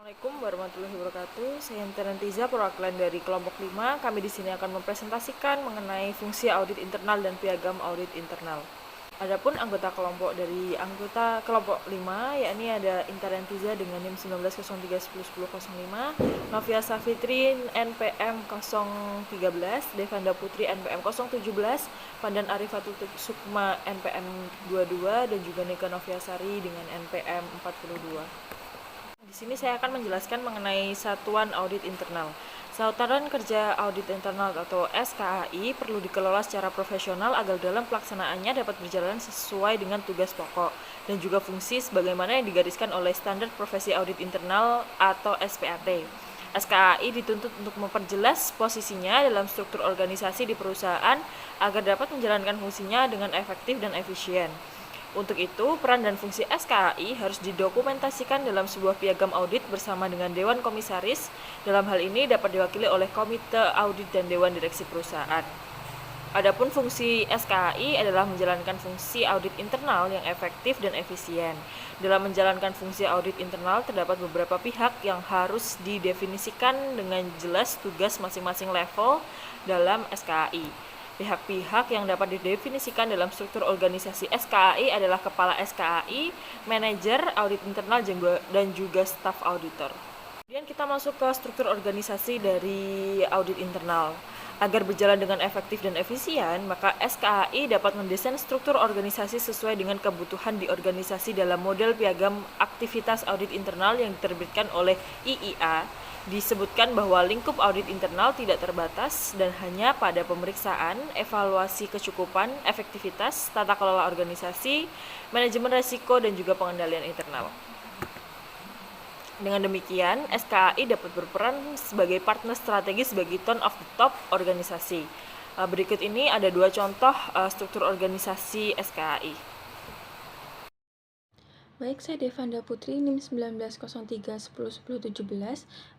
Assalamualaikum warahmatullahi wabarakatuh. Saya Ntiza, perwakilan dari kelompok 5. Kami di sini akan mempresentasikan mengenai fungsi audit internal dan piagam audit internal. Adapun anggota kelompok dari anggota kelompok 5, yakni ada Ntiza dengan NIM 1903101005, Novia Safitri NPM 013, Devanda Putri NPM 017, Pandan Arifatul Sukma NPM 22, dan juga Nika Noviasari dengan NPM 42. Di sini saya akan menjelaskan mengenai Satuan Audit Internal. Satuan Kerja Audit Internal atau SKAI perlu dikelola secara profesional agar dalam pelaksanaannya dapat berjalan sesuai dengan tugas pokok dan juga fungsi sebagaimana yang digariskan oleh Standar Profesi Audit Internal atau SPAT. SKAI dituntut untuk memperjelas posisinya dalam struktur organisasi di perusahaan agar dapat menjalankan fungsinya dengan efektif dan efisien. Untuk itu, peran dan fungsi SKAI harus didokumentasikan dalam sebuah piagam audit bersama dengan Dewan Komisaris. Dalam hal ini dapat diwakili oleh Komite Audit dan Dewan Direksi Perusahaan. Adapun fungsi SKAI adalah menjalankan fungsi audit internal yang efektif dan efisien. Dalam menjalankan fungsi audit internal, terdapat beberapa pihak yang harus didefinisikan dengan jelas tugas masing-masing level dalam SKAI. Pihak-pihak yang dapat didefinisikan dalam struktur organisasi SKAI adalah Kepala SKAI, Manajer Audit Internal, dan juga Staf Auditor. Kemudian kita masuk ke struktur organisasi dari audit internal. Agar berjalan dengan efektif dan efisien, maka SKAI dapat mendesain struktur organisasi sesuai dengan kebutuhan di organisasi dalam model piagam aktivitas audit internal yang diterbitkan oleh IIA. Disebutkan bahwa lingkup audit internal tidak terbatas dan hanya pada pemeriksaan, evaluasi kecukupan, efektivitas, tata kelola organisasi, manajemen risiko, dan juga pengendalian internal. Dengan demikian, SKAI dapat berperan sebagai partner strategis bagi tone of the top organisasi. Berikut ini ada dua contoh struktur organisasi SKAI. Baik, saya Devanda Putri, NIM 1903101017,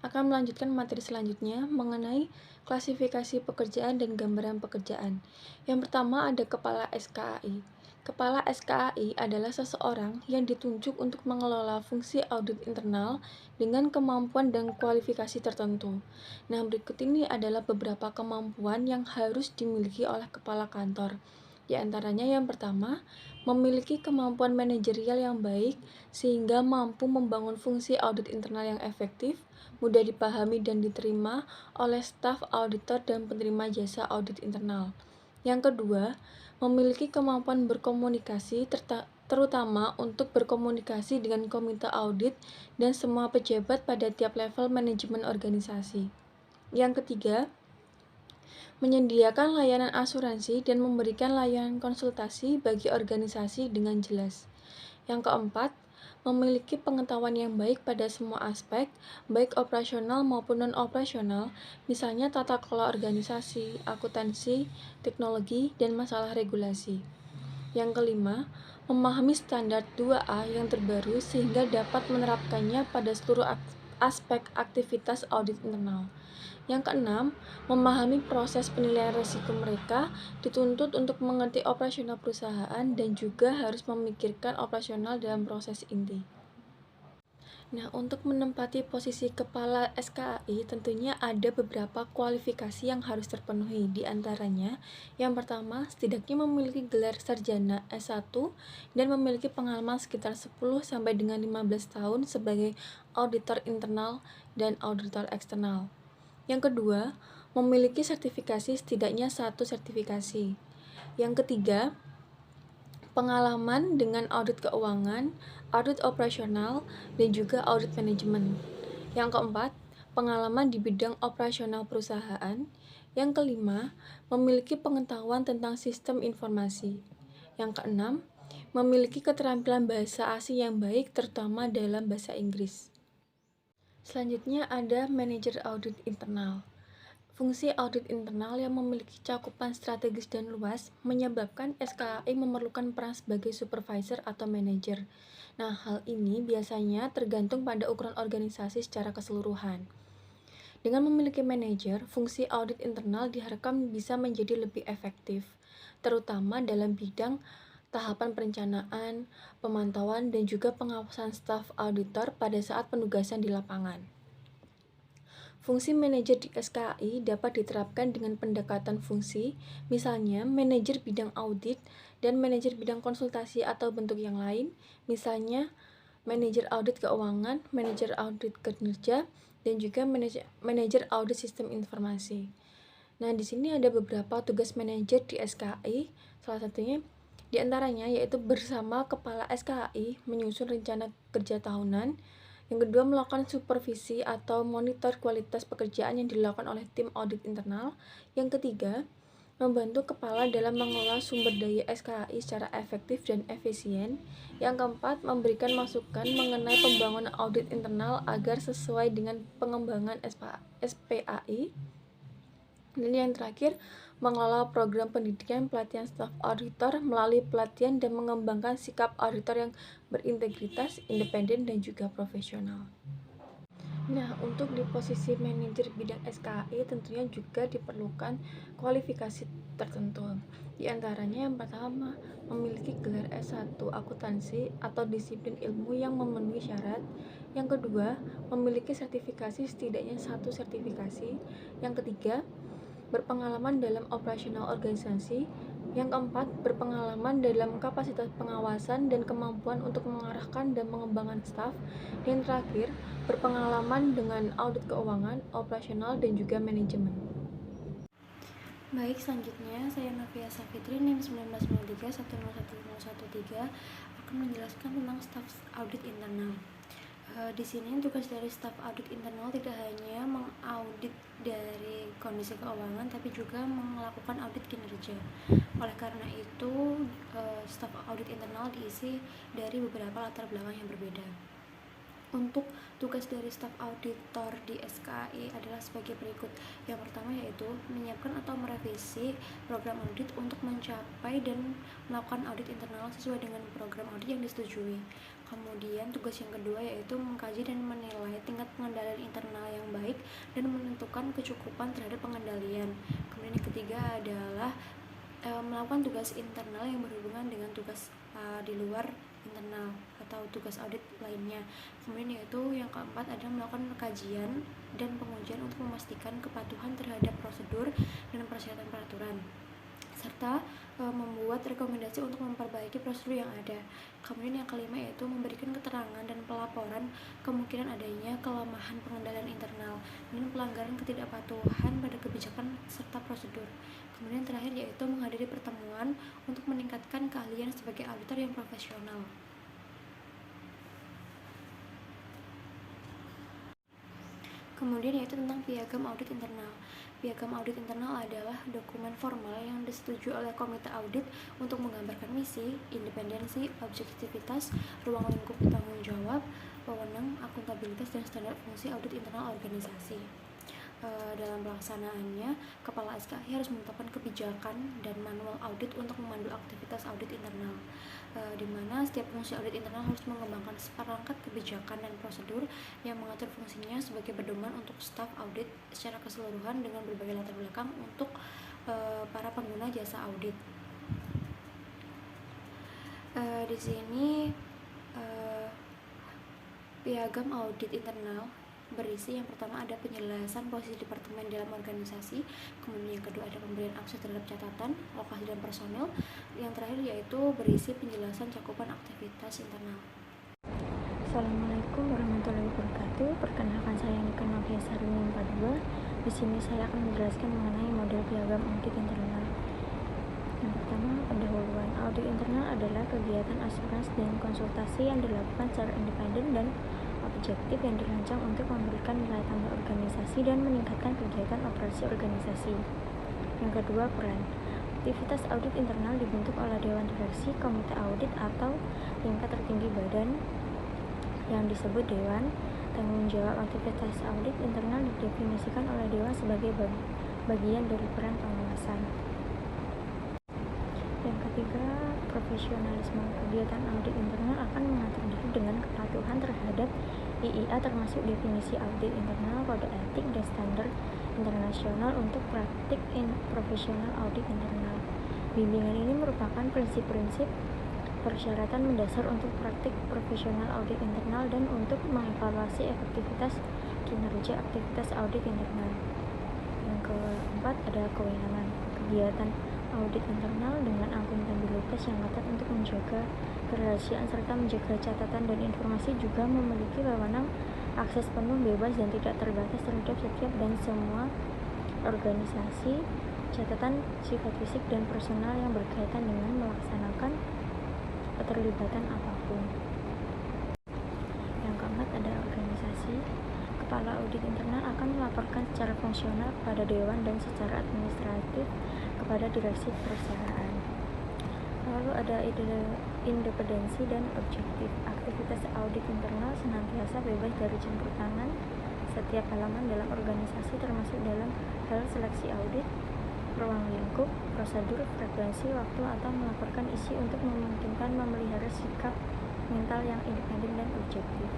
akan melanjutkan materi selanjutnya mengenai klasifikasi pekerjaan dan gambaran pekerjaan. Yang pertama ada Kepala SKAI. Kepala SKAI adalah seseorang yang ditunjuk untuk mengelola fungsi audit internal dengan kemampuan dan kualifikasi tertentu. Nah, berikut ini adalah beberapa kemampuan yang harus dimiliki oleh kepala kantor. Di antaranya yang pertama, memiliki kemampuan manajerial yang baik sehingga mampu membangun fungsi audit internal yang efektif, mudah dipahami dan diterima oleh staf auditor dan penerima jasa audit internal. Yang kedua, memiliki kemampuan berkomunikasi terutama untuk berkomunikasi dengan komite audit dan semua pejabat pada tiap level manajemen organisasi. Yang ketiga, menyediakan layanan asuransi dan memberikan layanan konsultasi bagi organisasi dengan jelas. Yang keempat, memiliki pengetahuan yang baik pada semua aspek, baik operasional maupun non-operasional, misalnya tata kelola organisasi, akuntansi, teknologi, dan masalah regulasi. Yang kelima, memahami standar 2A yang terbaru sehingga dapat menerapkannya pada seluruh aspek aktivitas audit internal. Yang keenam, memahami proses penilaian risiko mereka, dituntut untuk mengerti operasional perusahaan dan juga harus memikirkan operasional dalam proses inti. Nah, untuk menempati posisi kepala SKAI tentunya ada beberapa kualifikasi yang harus terpenuhi. Di antaranya, yang pertama, setidaknya memiliki gelar sarjana S1 dan memiliki pengalaman sekitar 10 sampai dengan 15 tahun sebagai auditor internal dan auditor eksternal. Yang kedua, memiliki sertifikasi setidaknya 1 sertifikasi. Yang ketiga, pengalaman dengan audit keuangan, audit operasional, dan juga audit manajemen. Yang keempat, pengalaman di bidang operasional perusahaan. Yang kelima, memiliki pengetahuan tentang sistem informasi. Yang keenam, memiliki keterampilan bahasa asing yang baik terutama dalam bahasa Inggris. Selanjutnya ada manajer audit internal. Fungsi audit internal yang memiliki cakupan strategis dan luas menyebabkan SKAI memerlukan peran sebagai supervisor atau manajer. Nah, hal ini biasanya tergantung pada ukuran organisasi secara keseluruhan. Dengan memiliki manajer, fungsi audit internal diharapkan bisa menjadi lebih efektif, terutama dalam bidang tahapan perencanaan, pemantauan, dan juga pengawasan staf auditor pada saat penugasan di lapangan. Fungsi manajer di SKAI dapat diterapkan dengan pendekatan fungsi, misalnya manajer bidang audit dan manajer bidang konsultasi atau bentuk yang lain, misalnya manajer audit keuangan, manajer audit kinerja, dan juga manajer audit sistem informasi. Nah, di sini ada beberapa tugas manajer di SKAI, salah satunya di antaranya yaitu bersama kepala SKAI menyusun rencana kerja tahunan. Yang kedua, melakukan supervisi atau monitor kualitas pekerjaan yang dilakukan oleh tim audit internal. Yang ketiga, membantu kepala dalam mengelola sumber daya SKAI secara efektif dan efisien. Yang keempat, memberikan masukan mengenai pembangunan audit internal agar sesuai dengan pengembangan SPAI. Dan yang terakhir, mengelola program pendidikan pelatihan staf auditor melalui pelatihan dan mengembangkan sikap auditor yang berintegritas, independen, dan juga profesional. Nah, untuk di posisi manajer bidang SKAI tentunya juga diperlukan kualifikasi tertentu. Di antaranya yang pertama, memiliki gelar S1 akuntansi atau disiplin ilmu yang memenuhi syarat. Yang kedua, memiliki sertifikasi setidaknya 1 sertifikasi. Yang ketiga, berpengalaman dalam operasional organisasi. Yang keempat, berpengalaman dalam kapasitas pengawasan dan kemampuan untuk mengarahkan dan mengembangkan staf. Dan yang terakhir, berpengalaman dengan audit keuangan, operasional, dan juga manajemen. Baik, selanjutnya saya Novia Safitri NIM 1993 akan menjelaskan tentang staf audit internal. Di sini tugas dari staf audit internal tidak hanya mengaudit dari kondisi keuangan, tapi juga melakukan audit kinerja. Oleh karena itu, staf audit internal diisi dari beberapa latar belakang yang berbeda. Untuk tugas dari staf auditor di SKAI adalah sebagai berikut. Yang pertama yaitu menyiapkan atau merevisi program audit untuk mencapai dan melakukan audit internal sesuai dengan program audit yang disetujui. Kemudian tugas yang kedua yaitu mengkaji dan menilai tingkat pengendalian internal yang baik dan menentukan kecukupan terhadap pengendalian. Kemudian yang ketiga adalah melakukan tugas internal yang berhubungan dengan tugas di luar internal atau tugas audit lainnya. Kemudian yaitu yang keempat adalah melakukan kajian dan pengujian untuk memastikan kepatuhan terhadap prosedur dan persyaratan peraturan, serta membuat rekomendasi untuk memperbaiki prosedur yang ada. Kemudian yang kelima yaitu memberikan keterangan dan pelaporan kemungkinan adanya kelemahan pengendalian internal dan pelanggaran ketidakpatuhan pada kebijakan serta prosedur. Kemudian terakhir yaitu menghadiri pertemuan untuk meningkatkan keahlian sebagai auditor yang profesional. Kemudian yaitu tentang piagam audit internal. Piagam audit internal adalah dokumen formal yang disetujui oleh komite audit untuk menggambarkan misi, independensi, objektivitas, ruang lingkup tanggung jawab, wewenang, akuntabilitas, dan standar fungsi audit internal organisasi. Dalam pelaksanaannya, Kepala SKAI harus menetapkan kebijakan dan manual audit untuk memandu aktivitas audit internal, di mana setiap fungsi audit internal harus mengembangkan seperangkat kebijakan dan prosedur yang mengatur fungsinya sebagai pedoman untuk staf audit secara keseluruhan dengan berbagai latar belakang untuk para pengguna jasa audit. Di sini piagam audit internal berisi yang pertama ada penjelasan posisi departemen dalam organisasi, kemudian yang kedua ada pemberian akses terhadap catatan, lokasi dan personel, yang terakhir yaitu berisi penjelasan cakupan aktivitas internal. Assalamualaikum warahmatullahi wabarakatuh. Perkenalkan, saya Nika Novia Saruni 42. Di sini saya akan menjelaskan mengenai model piagam audit internal. Yang pertama, pendahuluan. Audit internal adalah kegiatan asuransi dan konsultasi yang dilakukan secara independen dan objektif yang dirancang untuk memberikan nilai tambah organisasi dan meningkatkan kegiatan operasi organisasi. Yang kedua, peran. Aktivitas audit internal dibentuk oleh Dewan Direksi, Komite Audit, atau tingkat tertinggi badan yang disebut Dewan. Tanggung jawab aktivitas audit internal didefinisikan oleh Dewan sebagai bagian dari peran pengawasan. Yang ketiga, profesionalisme. Kegiatan audit internal akan mengatur diri dengan kepatuhan terhadap IIA termasuk definisi audit internal, kode etik, dan standar internasional untuk praktik profesional audit internal. Bimbingan ini merupakan prinsip-prinsip persyaratan mendasar untuk praktik profesional audit internal dan untuk mengevaluasi efektivitas kinerja aktivitas audit internal. Yang keempat ada kewenangan. Kegiatan audit internal dengan akuntabilitas yang ketat untuk menjaga kerahasiaan serta menjaga catatan dan informasi juga memiliki wewenang akses penuh, bebas, dan tidak terbatas terhadap setiap dan semua organisasi, catatan sifat fisik dan personal yang berkaitan dengan melaksanakan keterlibatan apapun. Yang keempat ada organisasi. Kepala audit internal akan melaporkan secara fungsional kepada dewan dan secara administratif kepada direksi perusahaan. Lalu ada independensi dan objektif. Aktivitas audit internal senantiasa bebas dari campur tangan setiap elemen dalam organisasi, termasuk dalam hal seleksi audit, ruang lingkup, prosedur, frekuensi, waktu, atau melaporkan isi untuk memungkinkan memelihara sikap mental yang independen dan objektif.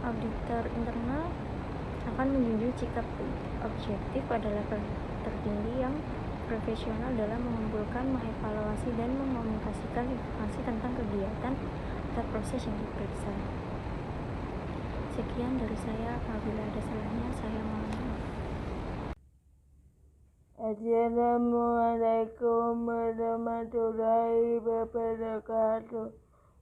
Auditor internal akan menjunjung sikap objektif pada level tertinggi yang profesional dalam mengumpulkan, mengevaluasi, dan mengomunikasikan informasi tentang kegiatan atau proses yang diperiksa. Sekian dari saya, apabila ada salahnya saya mohon maaf. Assalamualaikum warahmatullahi wabarakatuh.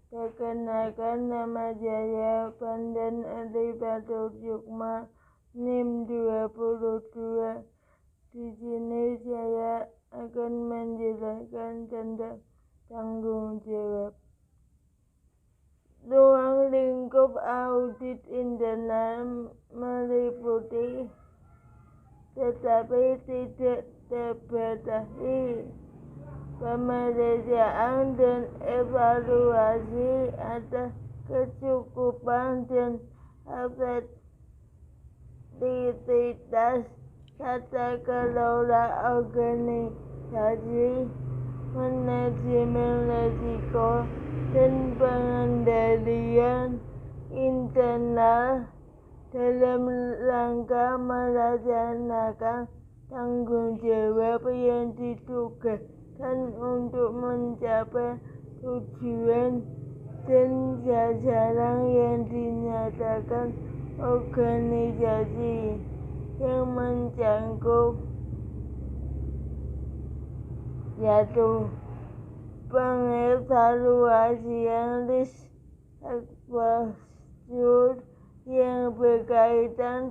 Perkenalkan, nama saya Pandan Alibatul Sukma, NIM 22. Di sini saya akan menjelaskan tentang tanggung jawab. Ruang lingkup audit internal meliputi tetapi tidak terbatasi pemeriksaan dan evaluasi atas kecukupan dan efektivitas tata kelola organisasi, manajemen risiko, dan pengendalian internal dalam rangka melaksanakan tanggung jawab yang ditugaskan untuk mencapai tujuan dan sasaran yang dinyatakan organisasi, yang mencangkup yaitu pengevaluasian risk exposure yang berkaitan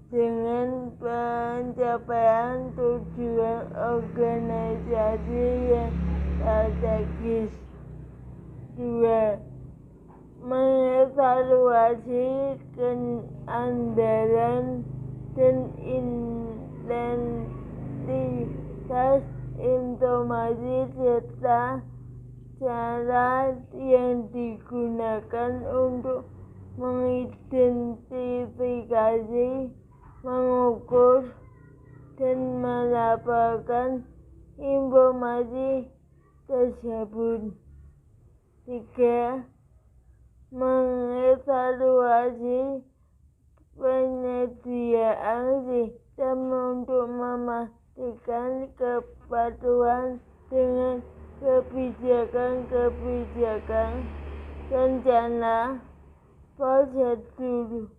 dengan pencapaian tujuan organisasi yang strategis. 2. Mengevaluasi keandalan dan identitas informasi serta cara yang digunakan untuk mengidentifikasi, mengukur, dan melaporkan informasi tersebut. 3. Mengevaluasi penyediaan sistem untuk memastikan kepatuhan dengan kebijakan-kebijakan, rencana, prosedur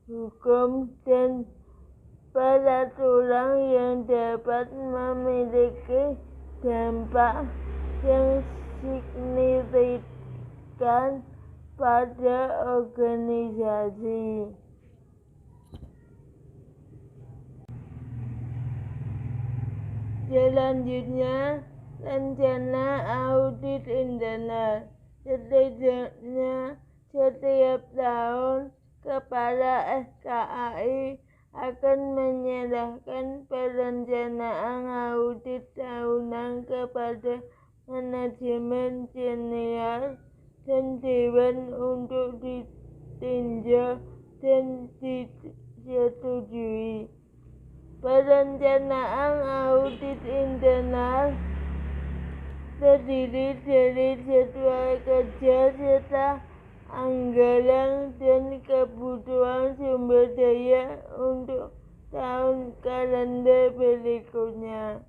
hukum, dan peraturan yang dapat memiliki dampak yang signifikan pada organisasi. Selanjutnya, rencana audit internal. Setidaknya setiap tahun, Kepala SKAI akan menyerahkan perencanaan audit tahunan kepada manajemen senior dan dewan untuk ditinjau dan disetujui. Perencanaan audit internal terdiri dari jadwal kerja serta anggaran dan kebutuhan sumber daya untuk tahun kalender berikutnya.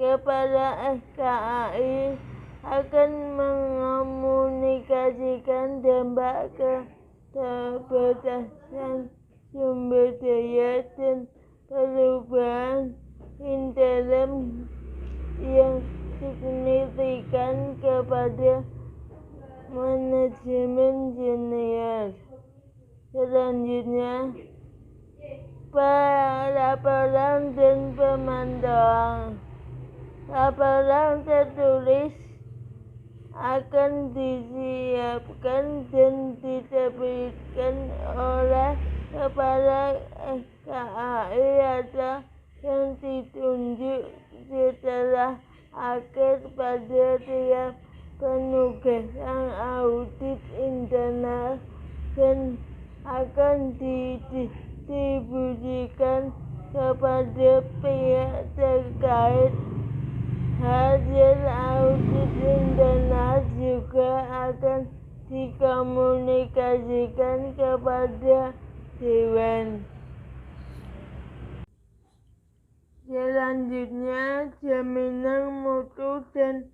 Kepala SKAI akan mengomunikasikan dampak keterbatasan sumber daya dan perubahan intern yang signifikan kepada manajemen senior. Selanjutnya, laporan dan pemantauan. Laporan tertulis akan disiapkan dan diterbitkan oleh Kepala SKAI atau yang ditunjuk setelah akhir pada tiap penugasan audit internal dan akan didistribusikan kepada pihak terkait. Hasil audit internal juga akan dikomunikasikan kepada Dewan. Selanjutnya, jaminan mutu dan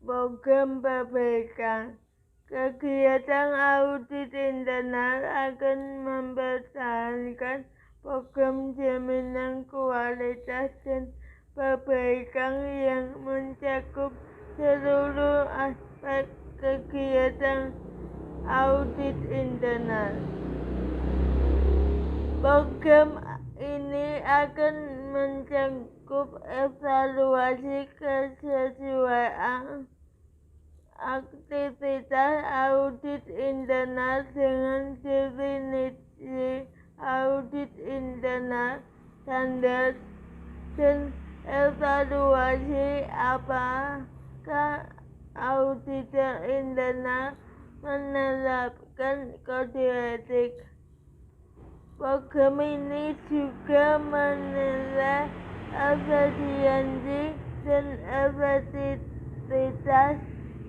program perbaikan. Kegiatan audit internal akan mempertahankan program jaminan kualitas dan perbaikan yang mencakup seluruh aspek kegiatan audit internal. Program ini akan mencakup evaluasi kesesuaian aktivitas audit internal dengan definisi audit internal, standar, dan evaluasi apakah auditor internal menerapkan kode etik. Program ini juga menilai efisiensi dan efektivitas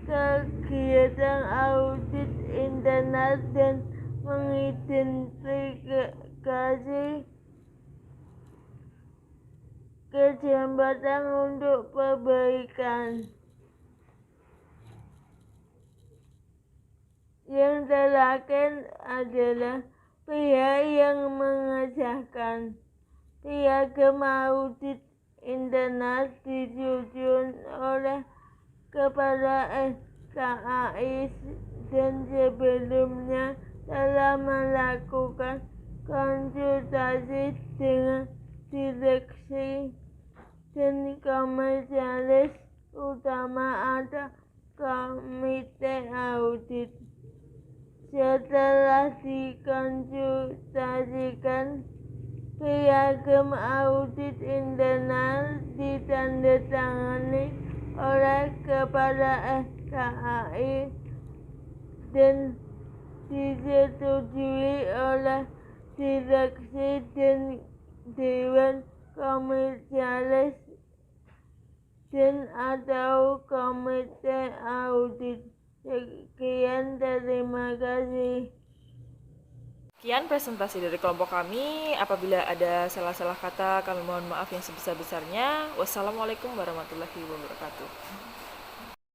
kegiatan audit internal dan mengidentifikasi kesempatan untuk perbaikan. Yang terakhir adalah pihak yang mengesahkan. Piagam audit internal disusun oleh Kepala SKAI dan sebelumnya telah melakukan konsultasi dengan direksi dan komisaris utama atau komite audit. Setelah dikonsultasikan, piagam audit internal ditandatangani oleh Kepala SKAI dan disetujui oleh direksi dan Dewan Komisaris dan atau komite audit. Sekian, terima kasih. Sekian presentasi dari kelompok kami. Apabila ada salah-salah kata, kami mohon maaf yang sebesar-besarnya. Wassalamualaikum warahmatullahi wabarakatuh.